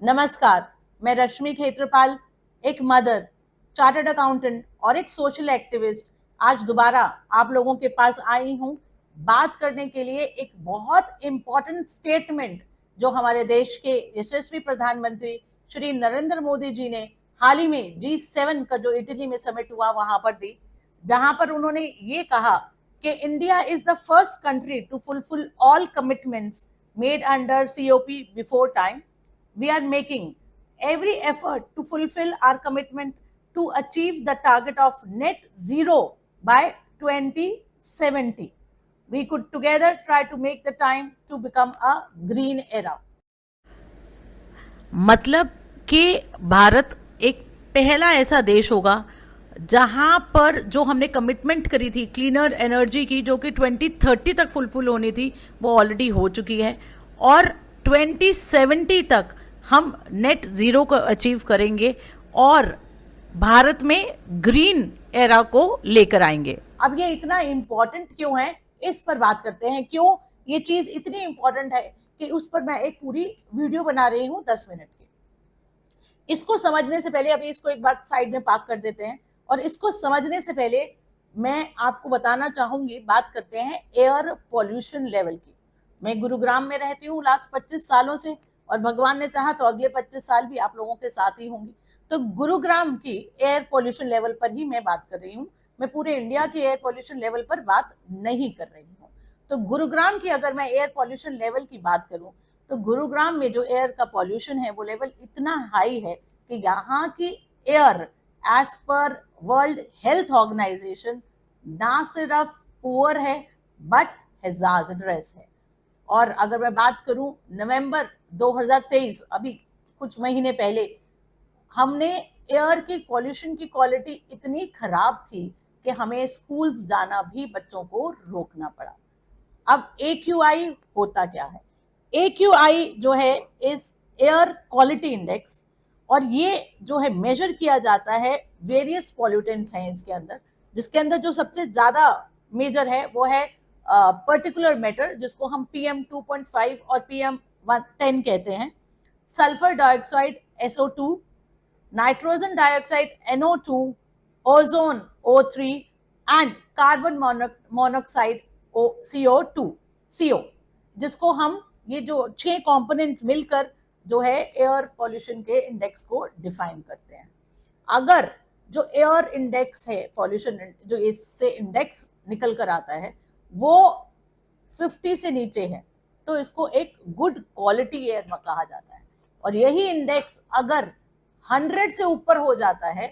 नमस्कार, मैं रश्मि खेत्रपाल, एक मदर, चार्टर्ड अकाउंटेंट और एक सोशल एक्टिविस्ट आज दोबारा आप लोगों के पास आई हूं बात करने के लिए एक बहुत इंपॉर्टेंट स्टेटमेंट जो हमारे देश के यशस्वी प्रधानमंत्री श्री नरेंद्र मोदी जी ने हाल ही में G7 का जो इटली में समिट हुआ वहां पर दी, जहां पर उन्होंने ये कहा कि India is the first country to fulfil all commitments made under COP before time. We are making every effort to fulfill our commitment to achieve the target of net zero by 2070. We could together try to make the time to become a green era. मतलब कि भारत एक पहला ऐसा देश होगा जहां पर जो हमने कमिटमेंट करी थी क्लीनर एनर्जी की, जो कि 2030 तक फुलफिल होनी थी, वो ऑलरेडी हो चुकी है और 2070 तक हम नेट जीरो को अचीव करेंगे और भारत में ग्रीन एरा को लेकर आएंगे. अब ये इतना इंपॉर्टेंट क्यों है, इस पर बात करते हैं. क्यों ये चीज इतनी इंपॉर्टेंट है कि उस पर मैं एक पूरी वीडियो बना रही हूँ 10 मिनट की. इसको समझने से पहले अभी इसको एक बार साइड में पार्क कर देते हैं और इसको समझने से पहले मैं आपको बताना चाहूंगी, बात करते हैं एयर पॉल्यूशन लेवल की. मैं गुरुग्राम में रहती हूँ लास्ट 25 सालों से और भगवान ने चाहा तो अगले 25 साल भी आप लोगों के साथ ही होंगी. तो गुरुग्राम की एयर पॉल्यूशन लेवल पर ही मैं बात कर रही हूँ. मैं पूरे इंडिया की एयर पॉल्यूशन लेवल पर बात नहीं कर रही हूँ. तो गुरुग्राम की अगर मैं एयर पॉल्यूशन लेवल की बात करूँ तो गुरुग्राम में जो एयर का पॉल्यूशन है वो लेवल इतना हाई है कि यहाँ की air as per World Health Organization ना सिर्फ पुअर है बट हैजार्डस है. और अगर मैं बात करूं नवंबर 2023, अभी कुछ महीने पहले, हमने एयर की पॉल्यूशन की क्वालिटी इतनी खराब थी कि हमें स्कूल्स जाना भी बच्चों को रोकना पड़ा. अब AQI होता क्या है? AQI जो है इस एयर क्वालिटी इंडेक्स, और ये जो है मेजर किया जाता है वेरियस पॉल्यूटेंट्स हैं इसके अंदर, जिसके अंदर जो सबसे ज्यादा मेजर है वो है पर्टिकुलर मैटर, जिसको हम PM2.5 और PM10 कहते हैं, sulphur dioxide SO2, nitrogen dioxide NO2, ozone O3 and carbon monoxide CO, जिसको हम ये जो 6 कंपोनेंट्स मिलकर जो है एयर पॉल्यूशन के इंडेक्स को डिफाइन करते हैं. अगर जो एयर इंडेक्स है पॉल्यूशन जो इससे इंडेक्स निकल कर आता है वो 50 से नीचे है तो इसको एक गुड क्वालिटी एयर कहा जाता है. और यही इंडेक्स अगर 100 से ऊपर हो जाता है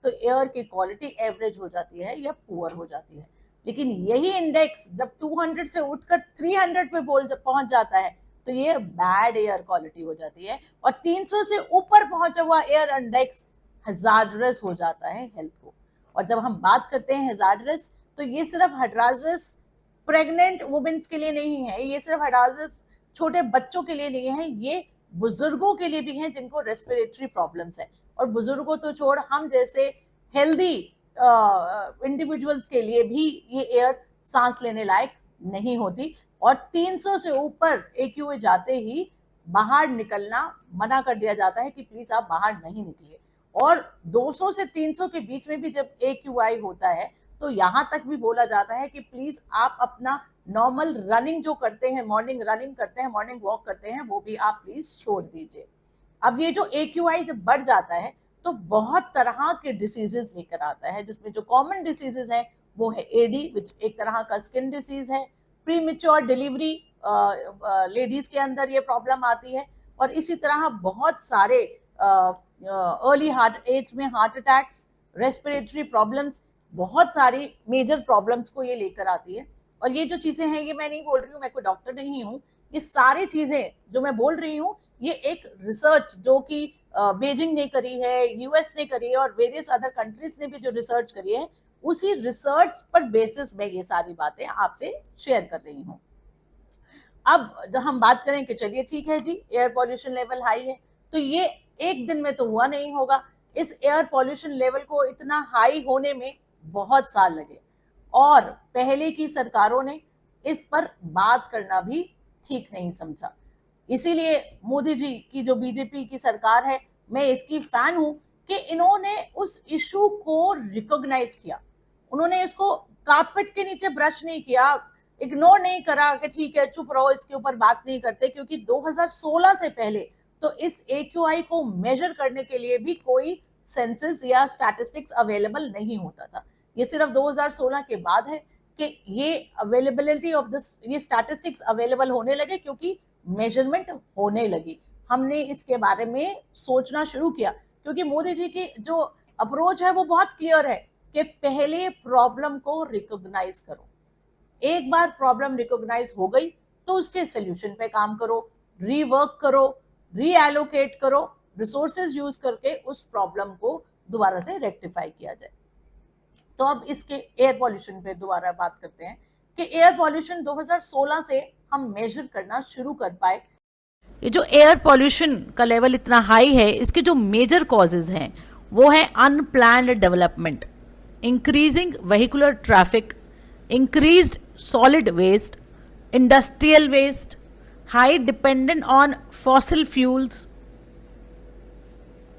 तो एयर की क्वालिटी एवरेज हो जाती है या पुअर हो जाती है. लेकिन यही इंडेक्स जब 200 से उठकर 300 पे पहुंच जाता है तो ये बैड एयर क्वालिटी हो जाती है. और 300 से ऊपर पहुंचा हुआ एयर इंडेक्स हैजार्डस हो जाता है हेल्थ को. और जब हम बात करते हैं हैजार्डस तो ये सिर्फ हैजार्डस प्रेग्नेंट वुमेन्स के लिए नहीं है, ये सिर्फ हैजार्डस छोटे बच्चों के लिए नहीं है, ये बुजुर्गों के लिए भी हैं जिनको रेस्पिरेटरी प्रॉब्लम्स है. और बुजुर्गों तो छोड़, हम जैसे हेल्दी इंडिविजुअल्स के लिए भी ये एयर सांस लेने लायक नहीं होती. और 300 से ऊपर AQI जाते ही बाहर निकलना मना कर दिया जाता है कि प्लीज आप बाहर नहीं निकलिए. और 200 से 300 के बीच में भी जब AQI होता है तो यहां तक भी बोला जाता है कि प्लीज आप अपना नॉर्मल रनिंग जो करते हैं, मॉर्निंग रनिंग करते हैं, मॉर्निंग वॉक करते हैं, वो भी आप प्लीज छोड़ दीजिए. अब ये जो AQI जब बढ़ जाता है तो बहुत तरह के डिसीजेस लेकर आता है, जिसमें जो कॉमन डिसीजेस हैं वो है AD, विच एक तरह का स्किन डिसीज है. प्री मेच्योर डिलीवरी लेडीज के अंदर ये प्रॉब्लम आती है. और इसी तरह बहुत सारे अर्ली हार्ट एज में हार्ट अटैक्स, रेस्पिरेटरी प्रॉब्लम्स, बहुत सारी मेजर प्रॉब्लम्स को ये लेकर आती है. और ये जो चीजें हैं ये मैं नहीं बोल रही हूँ, मैं कोई डॉक्टर नहीं हूँ. ये सारी चीजें जो मैं बोल रही हूँ ये एक रिसर्च जो कि बीजिंग ने करी है, US ने करी है और वेरियस अदर कंट्रीज ने भी जो रिसर्च करी है, उसी रिसर्च पर बेसिस में ये सारी बातें आपसे शेयर कर रही हूँ. अब हम बात करें कि चलिए ठीक है जी, एयर पॉल्यूशन लेवल हाई है तो ये एक दिन में तो हुआ नहीं होगा. इस एयर पॉल्यूशन लेवल को इतना हाई होने में बहुत साल लगे और पहले की सरकारों ने इस पर बात करना भी ठीक नहीं समझा. इसीलिए मोदी जी की जो बीजेपी की सरकार है, मैं इसकी फैन हूं कि इन्होंने उस इशू को रिकॉग्नाइज किया, उन्होंने इसको कारपेट के नीचे ब्रश नहीं किया, इग्नोर नहीं करा कि ठीक है चुप रहो, इसके ऊपर बात नहीं करते, क्योंकि 2016 से पहले तो इस AQI को मेजर करने के लिए भी कोई सेंसस या स्टैटिस्टिक्स अवेलेबल नहीं होता था। ये सिर्फ 2016 के बाद है कि ये अवेलेबिलिटी ऑफ दिस, ये स्टैटिस्टिक्स अवेलेबल होने लगे क्योंकि मेजरमेंट होने लगी। हमने इसके बारे में सोचना शुरू किया क्योंकि मोदी जी की जो अप्रोच है वो बहुत क्लियर है कि पहले प्रॉब्लम को रिकॉग्नाइज करो, एक बार प्रॉब्लम रिकॉग्नाइज हो गई तो उसके सोल्यूशन पे काम करो, रीवर्क करो, रीएलोकेट करो, रिसोर्सेज यूज करके उस प्रॉब्लम को दोबारा से रेक्टिफाई किया जाए। तो अब इसके एयर पॉल्यूशन पे दोबारा बात करते हैं कि एयर पॉल्यूशन 2016 से हम मेजर करना शुरू कर पाए। ये जो एयर पॉल्यूशन का लेवल इतना हाई है, इसके जो मेजर कॉजेज हैं वो है unplanned development, increasing vehicular traffic, increased solid waste, industrial waste, high dependent on fossil fuels,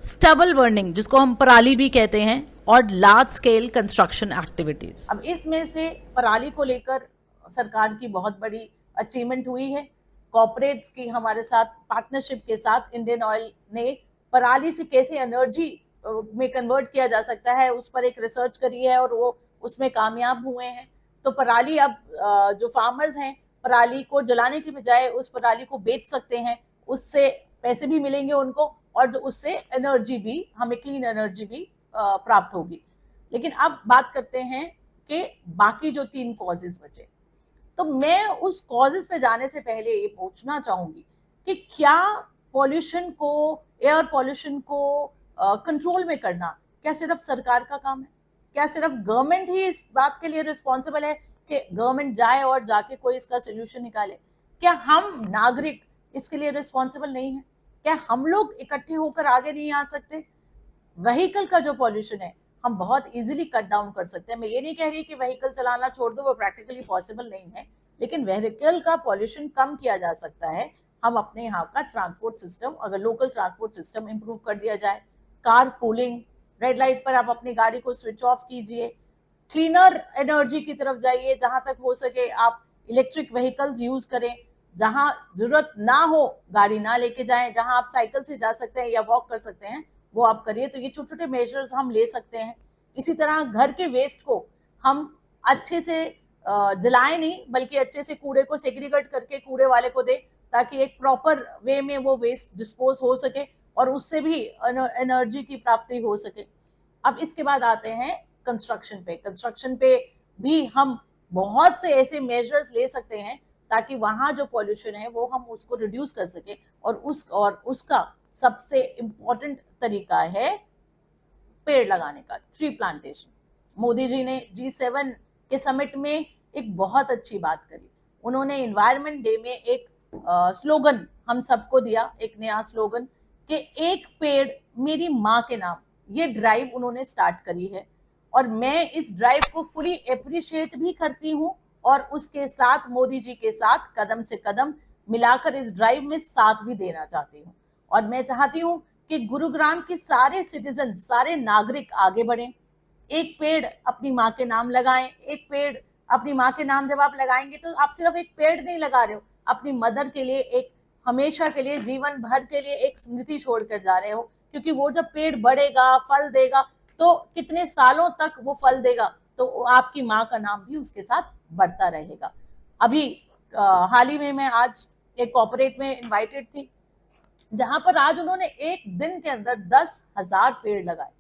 stubble burning जिसको हम पराली भी कहते हैं, और लार्ज स्केल कंस्ट्रक्शन एक्टिविटीज। अब इसमें से पराली को लेकर सरकार की बहुत बड़ी अचीवमेंट हुई है। कॉर्पोरेट्स की हमारे साथ पार्टनरशिप के साथ इंडियन ऑयल ने पराली से कैसे एनर्जी में कन्वर्ट किया जा सकता है उस पर एक रिसर्च करी है और वो उसमें कामयाब हुए हैं। तो पराली अब जो फार्मर्स हैं पराली को जलाने की बजाय उस पराली को बेच सकते हैं, उससे पैसे भी मिलेंगे उनको और जो उससे एनर्जी भी, हमें क्लीन एनर्जी भी प्राप्त होगी। लेकिन अब बात करते हैं कि बाकी जो 3 कॉजेज बचे, तो मैं उस कॉजेज पे जाने से पहले ये पूछना चाहूंगी कि क्या पॉल्यूशन को, एयर पॉल्यूशन को कंट्रोल में करना क्या सिर्फ सरकार का काम है? क्या सिर्फ गवर्नमेंट ही इस बात के लिए रिस्पॉन्सिबल है कि गवर्नमेंट जाए और जाके कोई इसका सोल्यूशन निकाले? क्या हम नागरिक इसके लिए रिस्पॉन्सिबल नहीं है? क्या हम लोग इकट्ठे होकर आगे नहीं आ सकते? व्हीकल का जो पॉल्यूशन है हम बहुत इजीली कट डाउन कर सकते हैं। मैं ये नहीं कह रही कि व्हीकल चलाना छोड़ दो, वो प्रैक्टिकली पॉसिबल नहीं है, लेकिन व्हीकल का पॉल्यूशन कम किया जा सकता है। हम अपने यहाँ का ट्रांसपोर्ट सिस्टम, अगर लोकल ट्रांसपोर्ट सिस्टम इंप्रूव कर दिया जाए, कार पूलिंग, रेड लाइट पर आप अपनी गाड़ी को स्विच ऑफ कीजिए, क्लीनर एनर्जी की तरफ जाइए, जहां तक हो सके आप इलेक्ट्रिक व्हीकल्स यूज करें, जहां जरूरत ना हो गाड़ी ना लेके जाएं, जहां आप साइकिल से जा सकते हैं या वॉक कर सकते हैं वो आप करिए। तो ये छोटे छोटे मेजर्स हम ले सकते हैं। इसी तरह घर के वेस्ट को हम अच्छे से जलाएं नहीं, बल्कि अच्छे से कूड़े को सेग्रीगेट करके कूड़े वाले को दे, ताकि एक प्रॉपर वे में वो वेस्ट डिस्पोज हो सके और उससे भी एनर्जी की प्राप्ति हो सके। अब इसके बाद आते हैं कंस्ट्रक्शन पे। कंस्ट्रक्शन पे भी हम बहुत से ऐसे मेजर्स ले सकते हैं ताकि वहां जो पॉल्यूशन है वो हम उसको रिड्यूस कर सके, और उसका सबसे इम्पोर्टेंट तरीका है पेड़ लगाने का, ट्री प्लांटेशन। मोदी जी ने G7 के समिट में एक बहुत अच्छी बात करी। उन्होंने एनवायरनमेंट डे में एक स्लोगन हम सबको दिया, एक नया स्लोगन कि एक पेड़ मेरी माँ के नाम। ये ड्राइव उन्होंने स्टार्ट करी है और मैं इस ड्राइव को फुली अप्रिशिएट भी करती हूँ और उसके साथ मोदी जी के साथ कदम से कदम मिलाकर इस ड्राइव में साथ भी देना चाहती हूँ। और मैं चाहती हूँ कि गुरुग्राम के सारे सिटीजन, सारे नागरिक आगे बढ़ें, एक पेड़ अपनी माँ के नाम लगाएं। एक पेड़ अपनी माँ के नाम जब आप लगाएंगे तो आप सिर्फ एक पेड़ नहीं लगा रहे हो, अपनी मदर के लिए एक हमेशा के लिए, जीवन भर के लिए एक स्मृति छोड़कर जा रहे हो, क्योंकि वो जब पेड़ बढ़ेगा, फल देगा, तो कितने सालों तक वो फल देगा, तो आपकी माँ का नाम भी उसके साथ बढ़ता रहेगा। अभी हाल ही में मैं आज एक कॉर्पोरेट में इन्वाइटेड थी, जहां पर आज उन्होंने एक दिन के अंदर 10,000 पेड़ लगाए।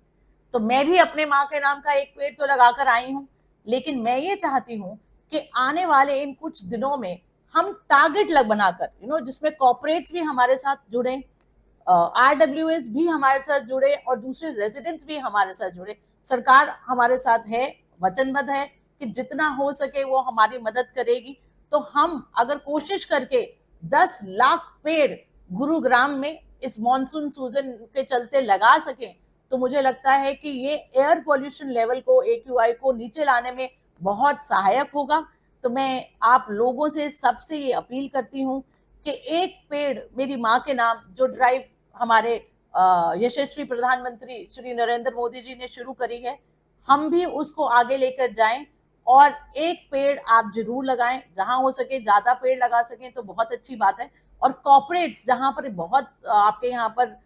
तो मैं भी अपने माँ के नाम का एक पेड़ तो लगाकर आई हूँ, लेकिन मैं ये चाहती हूँ कि आने वाले इन कुछ दिनों में हम टारगेट बनाकर, जिसमें कॉर्पोरेट्स भी हमारे साथ जुड़े, RWS भी हमारे साथ जुड़े और दूसरे रेजिडेंट्स भी हमारे साथ जुड़े। सरकार हमारे साथ है, वचनबद्ध है कि जितना हो सके वो हमारी मदद करेगी। तो हम अगर कोशिश करके 10 लाख पेड़ गुरुग्राम में इस मॉनसून सीजन के चलते लगा सकें, तो मुझे लगता है कि ये एयर पॉल्यूशन लेवल को, AQI को नीचे लाने में बहुत सहायक होगा। तो मैं आप लोगों से सबसे ये अपील करती हूँ कि एक पेड़ मेरी माँ के नाम जो ड्राइव हमारे यशस्वी प्रधानमंत्री श्री नरेंद्र मोदी जी ने शुरू करी है, हम भी उसको आगे लेकर जाएं और एक पेड़ आप जरूर लगाएं। जहां हो सके ज्यादा पेड़ लगा सकें तो बहुत अच्छी बात है। और कॉर्पोरेट्स जहां पर बहुत आपके यहाँ पर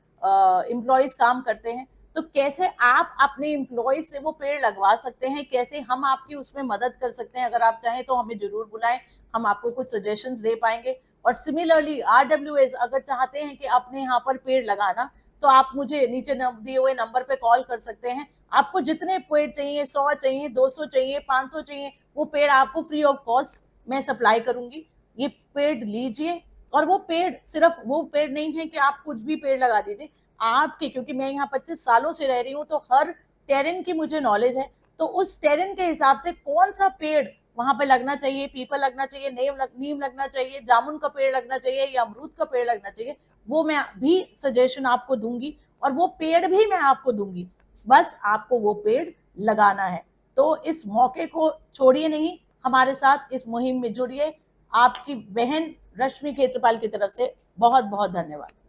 एम्प्लॉयज काम करते हैं, तो कैसे आप अपने एम्प्लॉयज से वो पेड़ लगवा सकते हैं, कैसे हम आपकी उसमें मदद कर सकते हैं, अगर आप चाहें तो हमें जरूर बुलाएं, हम आपको कुछ सजेशंस दे पाएंगे। और सिमिलरली RWS अगर चाहते हैं कि अपने यहाँ पर पेड़ लगाना, तो आप मुझे नीचे दिए हुए नंबर पे कॉल कर सकते हैं। आपको जितने पेड़ चाहिए, 100 चाहिए, 200 चाहिए, 500 चाहिए, वो पेड़ आपको फ्री ऑफ कॉस्ट मैं सप्लाई करूंगी। ये पेड़ लीजिए। और वो पेड़ सिर्फ वो पेड़ नहीं है कि आप कुछ भी पेड़ लगा दीजिए, आपके, क्योंकि मैं यहाँ 25 सालों से रह रही हूँ, तो हर टेरेन की मुझे नॉलेज है। तो उस टेरेन के हिसाब से कौन सा पेड़ वहां पे लगना चाहिए, पीपल लगना चाहिए, नीम लगना चाहिए, जामुन का पेड़ लगना चाहिए या अमरूद का पेड़ लगना चाहिए, वो मैं भी सजेशन आपको दूंगी और वो पेड़ भी मैं आपको दूंगी। बस आपको वो पेड़ लगाना है। तो इस मौके को छोड़िए नहीं, हमारे साथ इस मुहिम में जुड़िए। आपकी बहन रश्मि खेत्रपाल की तरफ से बहुत बहुत धन्यवाद।